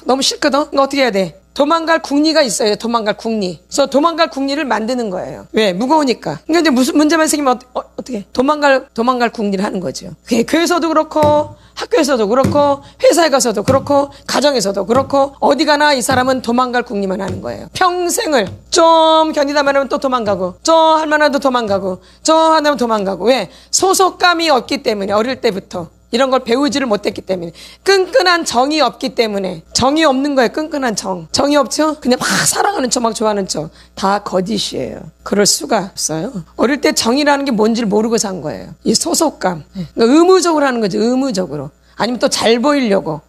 너무 싫거든? 그러니까 어떻게 해야 돼? 도망갈 궁리가 있어요. 도망갈 궁리. 그래서 도망갈 궁리를 만드는 거예요. 왜? 무거우니까. 그러니까 이제 무슨 문제만 생기면 어떻게? 도망갈 궁리를 하는 거죠. 교회에서도 그렇고, 학교에서도 그렇고, 회사에 가서도 그렇고, 가정에서도 그렇고, 어디 가나 이 사람은 도망갈 궁리만 하는 거예요. 평생을 좀 견디다만 하면 또 도망가고, 할 만하면 도망가고, 하면 도망가고. 왜? 소속감이 없기 때문에, 어릴 때부터. 이런 걸 배우지를 못했기 때문에. 끈끈한 정이 없기 때문에. 정이 없는 거예요. 끈끈한 정. 정이 없죠? 그냥 막 사랑하는 척, 막 좋아하는 척. 다 거짓이에요. 그럴 수가 없어요. 어릴 때 정이라는 게 뭔지를 모르고 산 거예요. 이 소속감. 그러니까 의무적으로 하는 거죠. 의무적으로. 아니면 또 잘 보이려고.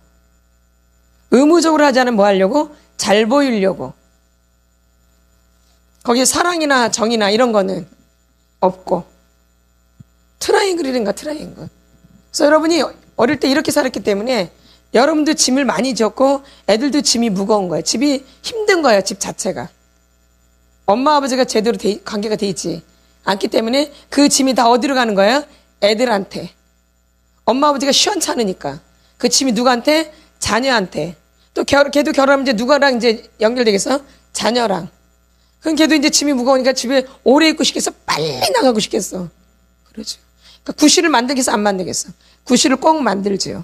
의무적으로 하지 않으면 뭐 하려고? 잘 보이려고. 거기에 사랑이나 정이나 이런 거는 없고. 트라이앵글이란가, 트라이앵글. 그래서 여러분이 어릴 때 이렇게 살았기 때문에 여러분도 짐을 많이 졌고 애들도 짐이 무거운 거예요. 집이 힘든 거예요. 집 자체가. 엄마 아버지가 제대로 관계가 돼 있지 않기 때문에 그 짐이 다 어디로 가는 거예요? 애들한테. 엄마 아버지가 시원찮으니까 그 짐이 누구한테? 자녀한테. 또 걔도 결혼하면 이제 누구랑 이제 연결되겠어? 자녀랑. 그럼 걔도 이제 짐이 무거우니까 집에 오래 있고 싶겠어? 빨리 나가고 싶겠어. 그러죠. 그러니까 구실을 만들겠어? 안 만들겠어? 구실을 꼭 만들지요.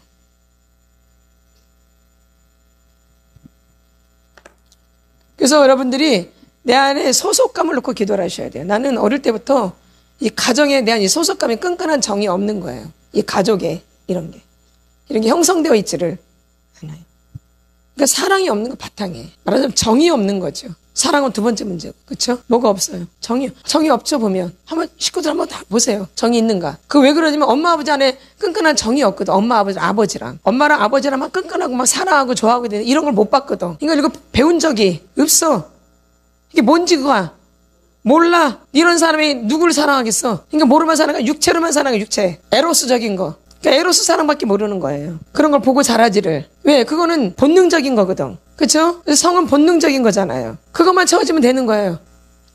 그래서 여러분들이 내 안에 소속감을 놓고 기도를 하셔야 돼요. 나는 어릴 때부터 이 가정에 대한 이 소속감이 끈끈한 정이 없는 거예요. 이 가족에 이런 게 형성되어 있지를 않아요. 그러니까 사랑이 없는 거 바탕에. 말하자면 정이 없는 거죠. 사랑은 두 번째 문제고. 그렇죠? 뭐가 없어요? 정이 없죠. 보면 한번 식구들 한번 다 보세요. 정이 있는가? 그 왜 그러냐면 엄마 아버지 안에 끈끈한 정이 없거든. 엄마 아버지랑 엄마랑 아버지랑 막 끈끈하고 막 사랑하고 좋아하고 되는 이런 걸 못 봤거든. 이거 배운 적이 없어. 이게 뭔지 그거 몰라. 이런 사람이 누구를 사랑하겠어? 그러니까 뭐로만 사랑해? 육체로만 사랑해. 육체. 에로스적인 거. 그러니까 에로스 사랑밖에 모르는 거예요. 그런 걸 보고 자라지를. 왜? 그거는 본능적인 거거든. 그렇죠? 성은 본능적인 거잖아요. 그것만 채워지면 되는 거예요.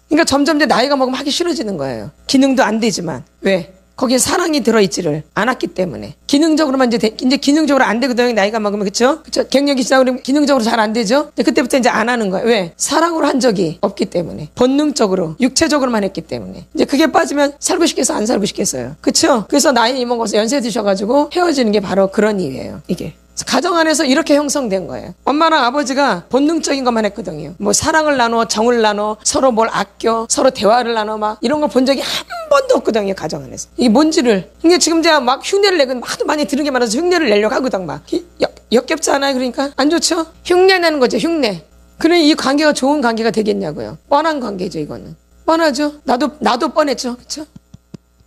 그러니까 점점 이제 나이가 먹으면 하기 싫어지는 거예요. 기능도 안 되지만. 왜? 거기에 사랑이 들어있지를 않았기 때문에. 기능적으로만 이제 기능적으로 안 되거든요. 나이가 먹으면. 그쵸? 갱년기 지나고 그러면 기능적으로 잘 안 되죠? 근데 그때부터 이제 안 하는 거예요. 왜? 사랑으로 한 적이 없기 때문에. 본능적으로, 육체적으로만 했기 때문에. 이제 그게 빠지면 살고 싶겠어? 안 살고 싶겠어요? 그쵸? 그래서 나이 먹어서 연세 드셔가지고 헤어지는 게 바로 그런 이유예요. 이게. 가정 안에서 이렇게 형성된 거예요. 엄마랑 아버지가 본능적인 것만 했거든요. 뭐 사랑을 나눠, 정을 나눠, 서로 뭘 아껴, 서로 대화를 나눠 막 이런 걸 본 적이 한 번도 없거든요. 가정 안에서. 이게 뭔지를. 이게 지금 제가 막 흉내를 내고 하도 많이 들은 게 많아서 흉내를 내려고 하거든 막. 역겹지 않아요? 그러니까 안 좋죠? 흉내 내는 거죠. 흉내. 그래 이 관계가 좋은 관계가 되겠냐고요. 뻔한 관계죠 이거는. 뻔하죠. 나도 뻔했죠. 그렇죠?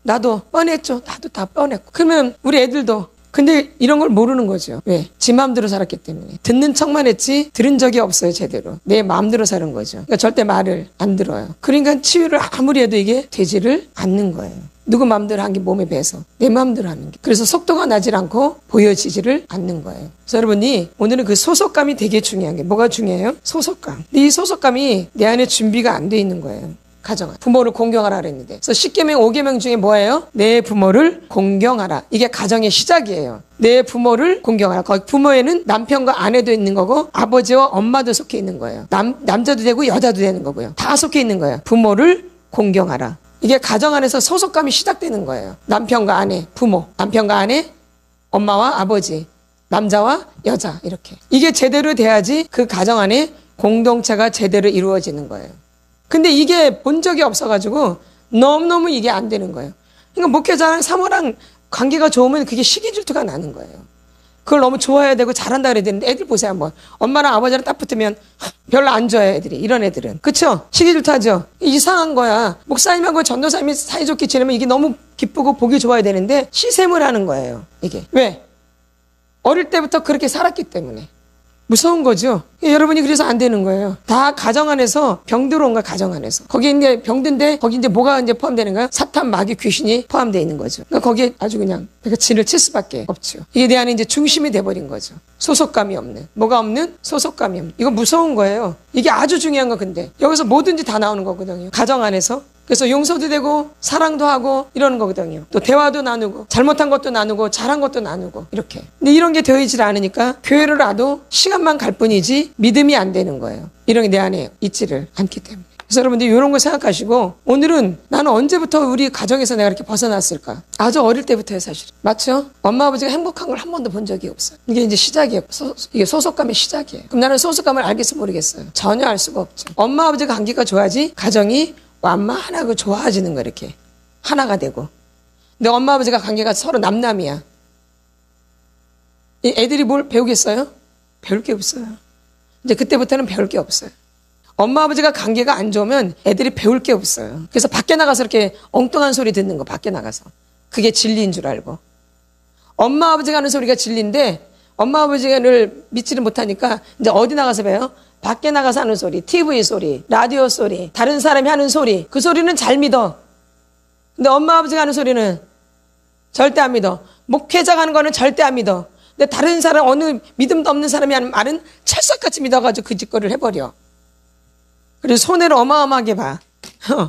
나도 뻔했죠. 나도 다 뻔했고. 그러면 우리 애들도 근데 이런 걸 모르는 거죠. 왜? 지 마음대로 살았기 때문에. 듣는 척만 했지 들은 적이 없어요 제대로. 내 마음대로 사는 거죠. 그러니까 절대 말을 안 들어요. 그러니까 치유를 아무리 해도 이게 되지를 않는 거예요. 누구 마음대로 한 게 몸에 배서 내 마음대로 하는 게. 그래서 속도가 나질 않고 보여지지를 않는 거예요. 그래서 여러분이 오늘은 그 소속감이 되게 중요한 게 뭐가 중요해요? 소속감. 근데 이 소속감이 내 안에 준비가 안 돼 있는 거예요. 가정은 부모를 공경하라 그랬는데 그래서 10계명 5계명 중에 뭐예요? 내 부모를 공경하라. 이게 가정의 시작이에요. 내 부모를 공경하라. 거기 부모에는 남편과 아내도 있는 거고 아버지와 엄마도 속해 있는 거예요. 남자도 되고 여자도 되는 거고요. 다 속해 있는 거예요. 부모를 공경하라. 이게 가정 안에서 소속감이 시작되는 거예요. 남편과 아내, 부모, 남편과 아내, 엄마와 아버지, 남자와 여자 이렇게. 이게 제대로 돼야지 그 가정 안에 공동체가 제대로 이루어지는 거예요. 근데 이게 본 적이 없어가지고 너무너무 이게 안 되는 거예요. 그러니까 목회자랑 사모랑 관계가 좋으면 그게 시기 질투가 나는 거예요. 그걸 너무 좋아해야 되고 잘한다 그래야 되는데 애들 보세요 한번. 엄마랑 아버지랑 딱 붙으면 별로 안 좋아해요 애들이. 이런 애들은. 그쵸? 시기 질투하죠? 이상한 거야. 목사님하고 전도사님이 사이좋게 지내면 이게 너무 기쁘고 보기 좋아야 되는데 시샘을 하는 거예요. 이게. 왜? 어릴 때부터 그렇게 살았기 때문에. 무서운 거죠. 여러분이 그래서 안 되는 거예요. 다 가정 안에서 병들어온 거야, 가정 안에서. 거기 이제 병든데, 거기 이제 뭐가 이제 포함되는 거야? 사탄, 마귀, 귀신이 포함되어 있는 거죠. 그러니까 거기에 아주 그냥, 진을 칠 수밖에 없죠. 이게 내 안에 이제 중심이 돼버린 거죠. 소속감이 없는. 뭐가 없는? 소속감이 없는. 이거 무서운 거예요. 이게 아주 중요한 거 근데. 여기서 뭐든지 다 나오는 거거든요. 가정 안에서. 그래서 용서도 되고 사랑도 하고 이러는 거거든요. 또 대화도 나누고 잘못한 것도 나누고 잘한 것도 나누고 이렇게. 근데 이런 게 되어있질 않으니까 교회를 와도 시간만 갈 뿐이지 믿음이 안 되는 거예요. 이런 게 내 안에 있지를 않기 때문에. 그래서 여러분들 이런 거 생각하시고 오늘은 나는 언제부터 우리 가정에서 내가 이렇게 벗어났을까? 아주 어릴 때부터요 사실. 맞죠? 엄마 아버지가 행복한 걸 한 번도 본 적이 없어요. 이게 이제 시작이에요. 이게 소속감의 시작이에요. 그럼 나는 소속감을 알겠어 모르겠어요? 전혀 알 수가 없죠. 엄마 아버지가 관계가 좋아야지 가정이 완마 하나가 좋아지는 거 이렇게 하나가 되고. 근데 엄마 아버지가 관계가 서로 남남이야. 이 애들이 뭘 배우겠어요? 배울 게 없어요. 이제 그때부터는 배울 게 없어요. 엄마 아버지가 관계가 안 좋으면 애들이 배울 게 없어요. 그래서 밖에 나가서 이렇게 엉뚱한 소리 듣는 거 밖에 나가서 그게 진리인 줄 알고. 엄마 아버지가 하는 소리가 진리인데 엄마 아버지를 믿지를 못하니까 이제 어디 나가서 배워요? 밖에 나가서 하는 소리, TV 소리, 라디오 소리, 다른 사람이 하는 소리, 그 소리는 잘 믿어. 근데 엄마 아버지가 하는 소리는 절대 안 믿어. 목회자가 하는 거는 절대 안 믿어. 근데 다른 사람, 어느 믿음도 없는 사람이 하는 말은 찰석같이 믿어가지고 그 짓거리를 해버려. 그래서 손해를 어마어마하게 봐.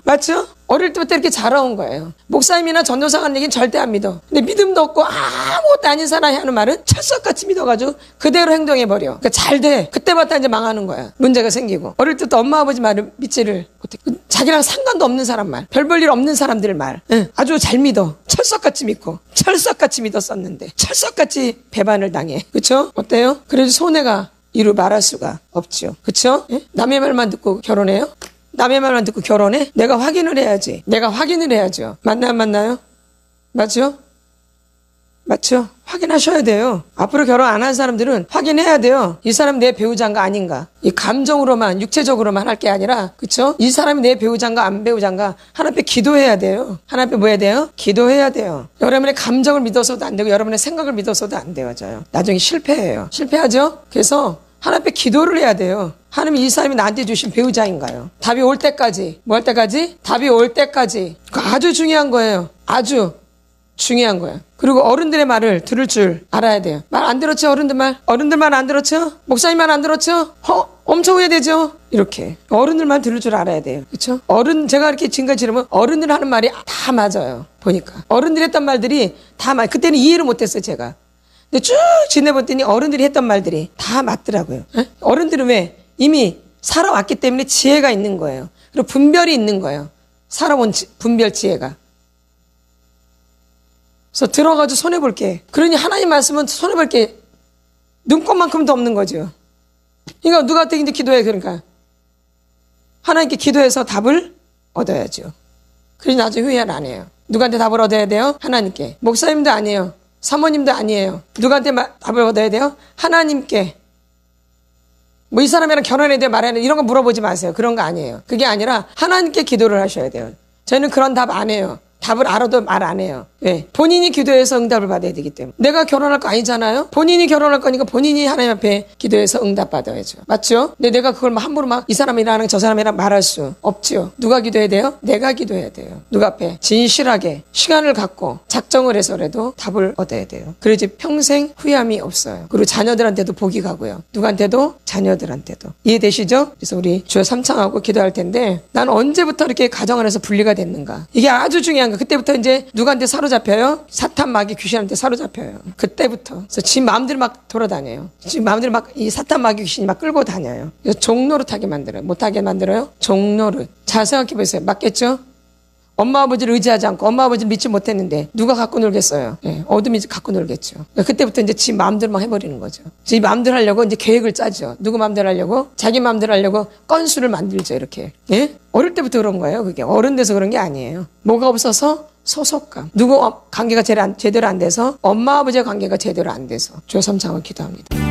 맞죠? 어릴 때부터 이렇게 자라온 거예요. 목사님이나 전도사가 하는 얘기는 절대 안 믿어. 근데 믿음도 없고 아무것도 아닌 사람이 하는 말은 철석같이 믿어가지고 그대로 행동해버려. 그러니까 잘 돼. 그때부터 이제 망하는 거야. 문제가 생기고. 어릴 때부터 엄마 아버지 말을 믿지를 못해. 자기랑 상관도 없는 사람 말, 별 볼 일 없는 사람들 말 아주 잘 믿어. 철석같이 믿고 철석같이 믿었었는데 철석같이 배반을 당해. 그쵸? 어때요? 그래도 손해가 이루 말할 수가 없죠. 그쵸? 남의 말만 듣고 결혼해요? 남의 말만 듣고 결혼해? 내가 확인을 해야지. 내가 확인을 해야죠. 맞나요? 안 맞나요? 맞죠? 맞죠? 확인하셔야 돼요. 앞으로 결혼 안 한 사람들은 확인해야 돼요. 이 사람 내 배우자인가 아닌가. 이 감정으로만 육체적으로만 할 게 아니라 그쵸? 이 사람이 내 배우자인가 안 배우자인가 하나님 앞에 기도해야 돼요. 하나님 앞에 뭐 해야 돼요? 기도해야 돼요. 여러분의 감정을 믿어서도 안 되고 여러분의 생각을 믿어서도 안 되어져요. 나중에 실패해요. 실패하죠? 그래서 하나님 앞에 기도를 해야 돼요. 하나님이 이 사람이 나한테 주신 배우자인가요? 답이 올 때까지. 뭐 할 때까지? 답이 올 때까지. 그거 아주 중요한 거예요. 아주 중요한 거예요. 그리고 어른들의 말을 들을 줄 알아야 돼요. 말 안 들었죠? 어른들 말? 어른들 말 안 들었죠? 목사님 말 안 들었죠? 엄청 후회되죠? 이렇게 어른들 말 들을 줄 알아야 돼요. 그렇죠? 제가 이렇게 지금까지 들으면 어른들 하는 말이 다 맞아요. 보니까 어른들이 했던 말들이 다 그때는 이해를 못했어요 제가. 근데 쭉 지내봤더니 어른들이 했던 말들이 다 맞더라고요. 어른들은 왜? 이미 살아왔기 때문에 지혜가 있는 거예요. 그리고 분별이 있는 거예요. 살아온 분별 지혜가. 그래서 들어가지고 손해볼게. 그러니 하나님 말씀은 손해볼게. 눈꽃만큼도 없는 거죠. 그러니까 누구한테 이제 기도해. 그러니까 하나님께 기도해서 답을 얻어야죠. 그러니 나중에 후회를 안 해요. 누구한테 답을 얻어야 돼요? 하나님께. 목사님도 아니에요. 사모님도 아니에요. 누구한테 답을 얻어야 돼요? 하나님께. 뭐 이 사람이랑 결혼해야 돼 말해야 돼 이런 거 물어보지 마세요. 그런 거 아니에요. 그게 아니라 하나님께 기도를 하셔야 돼요. 저는 그런 답 안 해요. 답을 알아도 말 안 해요. 왜? 본인이 기도해서 응답을 받아야 되기 때문에. 내가 결혼할 거 아니잖아요? 본인이 결혼할 거니까 본인이 하나님 앞에 기도해서 응답 받아야죠. 맞죠? 근데 내가 그걸 막 함부로 막 이 사람이랑 저 사람이랑 말할 수 없지요. 누가 기도해야 돼요? 내가 기도해야 돼요. 누가 앞에 진실하게 시간을 갖고 작정을 해서라도 답을 얻어야 돼요. 그래야지 평생 후회함이 없어요. 그리고 자녀들한테도 복이 가고요. 누구한테도? 자녀들한테도. 이해되시죠? 그래서 우리 주여 삼창하고 기도할 텐데 난 언제부터 이렇게 가정 안에서 분리가 됐는가? 이게 아주 중요한 거. 그때부터 이제 누구한테 사로잡혀요? 사탄 마귀 귀신한테 사로잡혀요. 그때부터. 그래서 지 마음대로 막 돌아다녀요. 지 마음대로 막 이 사탄 마귀 귀신이 막 끌고 다녀요. 그래서 종노릇하게 만들어요. 못하게 만들어요? 종노릇. 잘 생각해 보세요. 맞겠죠? 엄마 아버지를 의지하지 않고 엄마 아버지를 믿지 못했는데 누가 갖고 놀겠어요? 예, 어둠이 갖고 놀겠죠. 그때부터 이제 지 마음대로 막 해버리는 거죠. 지 마음대로 하려고 이제 계획을 짜죠. 누구 마음대로 하려고? 자기 마음대로 하려고 건수를 만들죠. 이렇게. 예? 어릴 때부터 그런 거예요. 그게 어른 돼서 그런 게 아니에요. 뭐가 없어서? 소속감. 누구 관계가 제대로 안 돼서 엄마 아버지의 관계가 제대로 안 돼서 주여 삼창을 기도합니다.